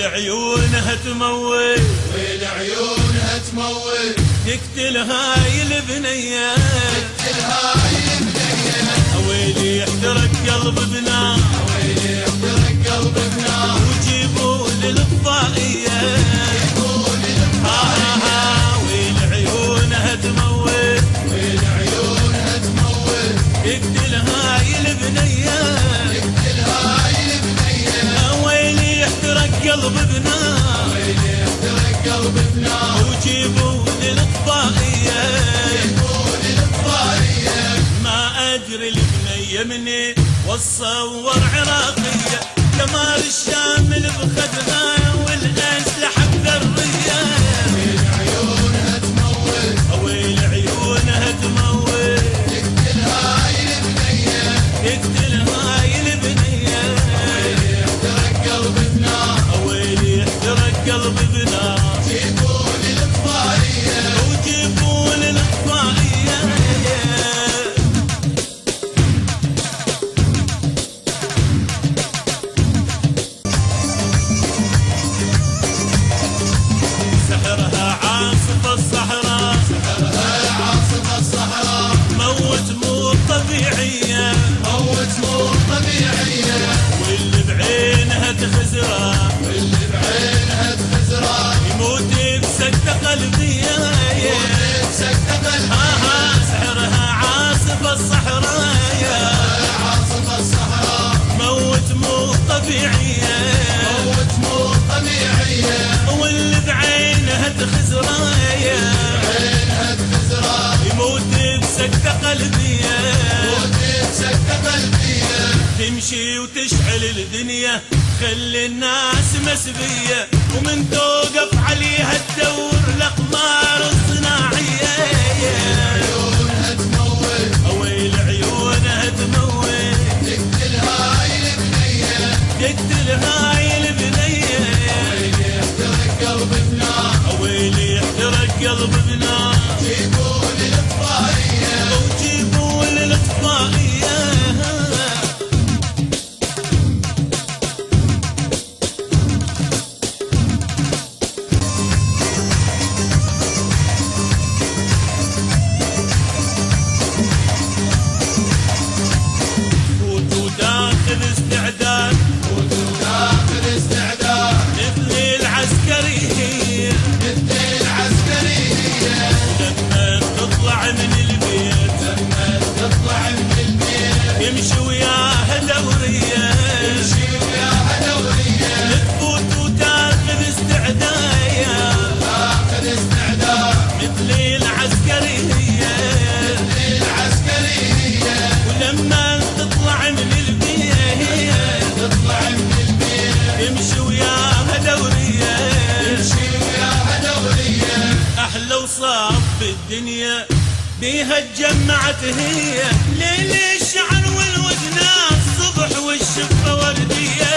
والعيونها تموت والعيونها تموت تقتل هاي البنية تقتل هاي البنية ويلي يحترق قلب بنار ويلي يحترق قلب بنار وجيبوا للفضائية جيبوا للفضائية والعيونها تموت والعيونها تموت تقتل هاي البنية تقتل هاي البنية ويلي يحترق قلب بنار ويلي يحترق قلب بنار وجيبوا للفضائية جيبوا للفضائية ما أدري البنية مني واتصور عراقية كمال الشامل بخدها والأسلحة بذرية والعيونها تموت والعيونها تموت تقتل هاي البنية تقتل هاي البنية ويلي يحترق قلب بنار ويلي يحترق قلب بنار جيبوا للفضائية وجيبوا للفضائية سحرها عاصف الصحراء سحرها عاصف الصحراء موت مو طبيعية موت مو طبيعية واللي بعينها تخزرها واللي بعينها تخزرها يموت بسكتة قلبية سكتة قلبها سحرها عاصف الصحراء عاصف الصحراء موت مو طبيعية موت مو طبيعية واللي بعينها تخزرها عينها تخزرها يموت بسكتة قلبية موت سكتة قلبية تمشي وتشعل الدنيا خلي الناس مسبية ومن توقف عليها تدور الأقمار الصناعية عيونها تموت ويل عيونها تموت تقتل هاي البنية تقتل هاي البنية ويلي يحترق قلب بنار ويلي يحترق قلب بنار جيبوا للفضائية وجيبوا للإطفائية وتاخذ استعداد وتاخذ استعداد مثل العسكرية مثل العسكرية لما تطلع من البيت لما تطلع من البيت يمشي وياها دورية تمشي وياها دورية تفوت وتاخذ استعداد تاخذ استعداد مثل العسكرية العسكرية ولما تطلع من البيت تطلع من البيت يمشي وياها دورية تمشي وياها دورية أحلى وصاف بالدنيا بيها اتجمعت هي ليل الشعر والوزنات الصبح والشفة وردية